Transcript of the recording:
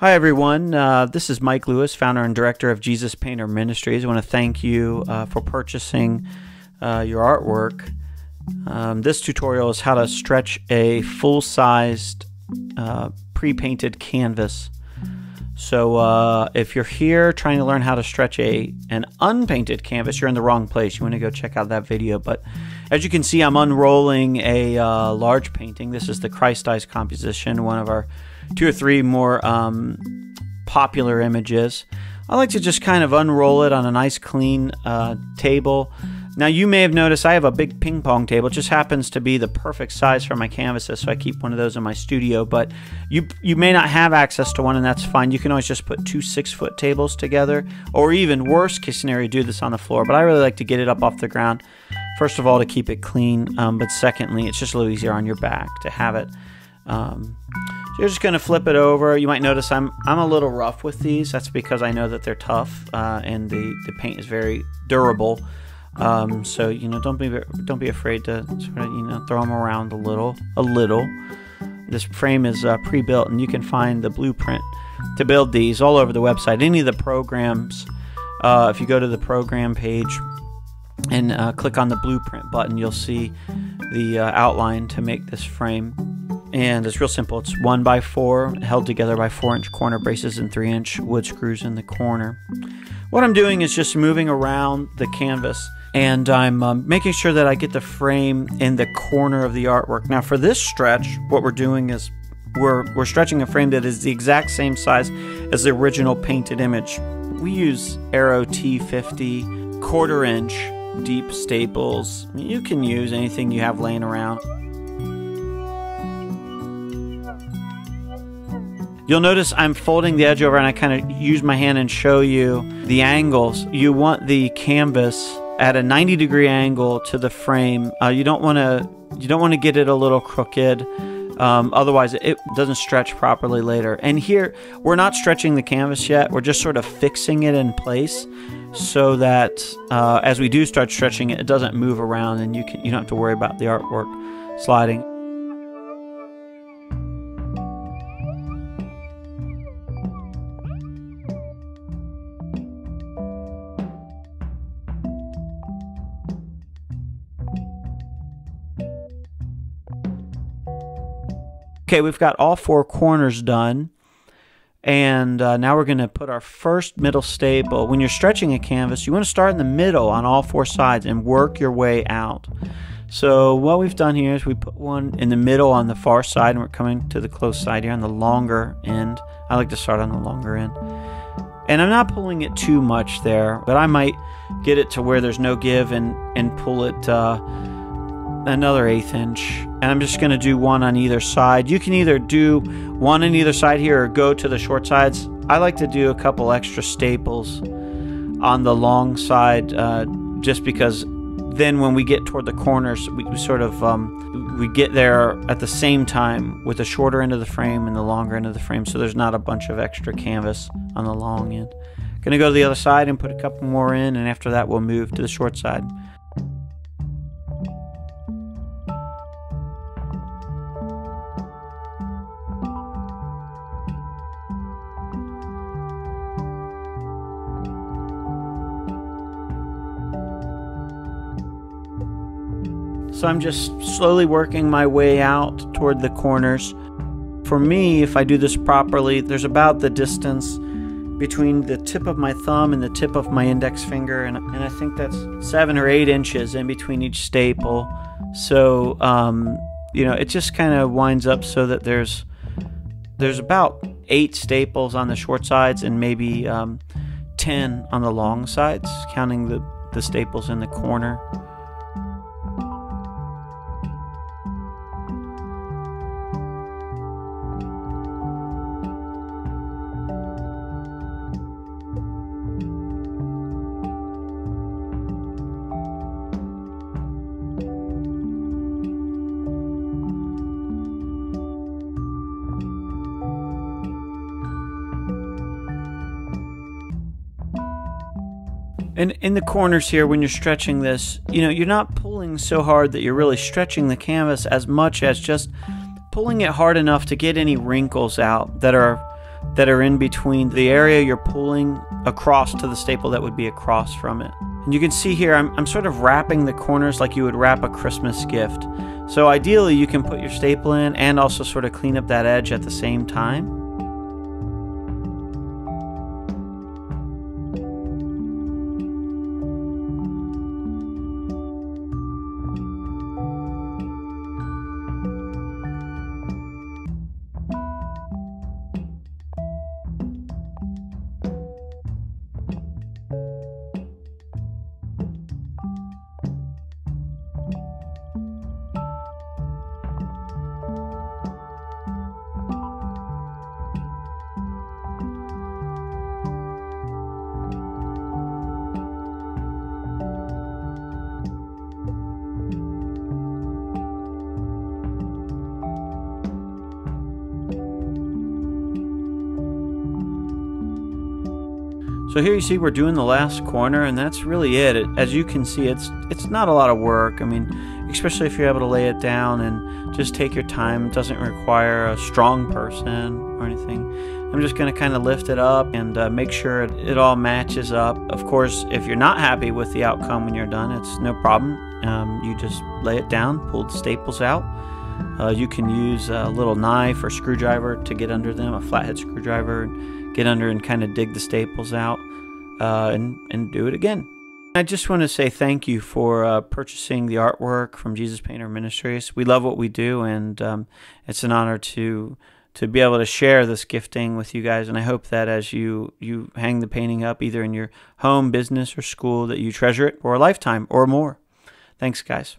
Hi everyone, this is Mike Lewis, founder and director of JesusPainter Ministries. I want to thank you for purchasing your artwork. This tutorial is how to stretch a full-sized pre-painted canvas. So if you're here trying to learn how to stretch an unpainted canvas, you're in the wrong place. You want to go check out that video. But as you can see, I'm unrolling a large painting. This is the Christ-Eyes composition, one of our 2 or 3 more popular images. I like to just kind of unroll it on a nice clean table. Now you may have noticed I have a big ping pong table. It just happens to be the perfect size for my canvases, so I keep one of those in my studio. But you may not have access to one, and that's fine. You can always just put 2 6-foot tables together, or even worst case scenario, do this on the floor. But I really like to get it up off the ground, first of all, to keep it clean, but secondly, it's just a little easier on your back to have it. So you're just going to flip it over. You might notice I'm a little rough with these. That's because I know that they're tough and the paint is very durable. So don't be afraid to sort of throw them around a little. This frame is pre-built, and you can find the blueprint to build these all over the website. Any of the programs, if you go to the program page and click on the blueprint button, you'll see the outline to make this frame. And it's real simple. It's 1x4 held together by 4-inch corner braces and 3-inch wood screws in the corner. What I'm doing is just moving around the canvas, and I'm making sure that I get the frame in the corner of the artwork. Now for this stretch, what we're doing is we're stretching a frame that is the exact same size as the original painted image. We use Arrow T50 1/4-inch deep staples. You can use anything you have laying around. You'll notice I'm folding the edge over, and I kind of use my hand and show you the angles. You want the canvas at a 90-degree angle to the frame. You don't want to get it a little crooked. Otherwise, it doesn't stretch properly later. And here, we're not stretching the canvas yet. We're just sort of fixing it in place so that as we do start stretching it, it doesn't move around, and you don't have to worry about the artwork sliding. Okay, we've got all 4 corners done, and now we're going to put our first middle staple. When you're stretching a canvas, you want to start in the middle on all 4 sides and work your way out. So what we've done here is we put one in the middle on the far side, and we're coming to the close side here on the longer end. I like to start on the longer end. And I'm not pulling it too much there, but I might get it to where there's no give and pull it another 1/8 inch, and I'm just going to do one on either side. You can either do one on either side here or go to the short sides. I like to do a couple extra staples on the long side just because then when we get toward the corners, we sort of we get there at the same time with the shorter end of the frame and the longer end of the frame, so there's not a bunch of extra canvas on the long end. Going to go to the other side and put a couple more in, and after that we'll move to the short side. So I'm just slowly working my way out toward the corners. For me, if I do this properly, there's about the distance between the tip of my thumb and the tip of my index finger, and I think that's 7 or 8 inches in between each staple. So it just kind of winds up so that there's about 8 staples on the short sides and maybe 10 on the long sides, counting the staples in the corner. And in the corners here, when you're stretching this, you're not pulling so hard that you're really stretching the canvas as much as just pulling it hard enough to get any wrinkles out that are that are in between the area you're pulling across to the staple that would be across from it. And you can see here I'm sort of wrapping the corners like you would wrap a Christmas gift. So ideally you can put your staple in and also sort of clean up that edge at the same time. So here you see we're doing the last corner, and that's really it. As you can see, it's not a lot of work. I mean, especially if you're able to lay it down and just take your time. It doesn't require a strong person or anything. I'm just going to kind of lift it up and make sure it all matches up. Of course, if you're not happy with the outcome when you're done, it's no problem. You just lay it down, pull the staples out. You can use a little knife or screwdriver to get under them, a flathead screwdriver, and get under and kind of dig the staples out and do it again. I just want to say thank you for purchasing the artwork from Jesus Painter Ministries. We love what we do, and it's an honor to be able to share this gifting with you guys. And I hope that as you hang the painting up, either in your home, business, or school, that you treasure it for a lifetime or more. Thanks, guys.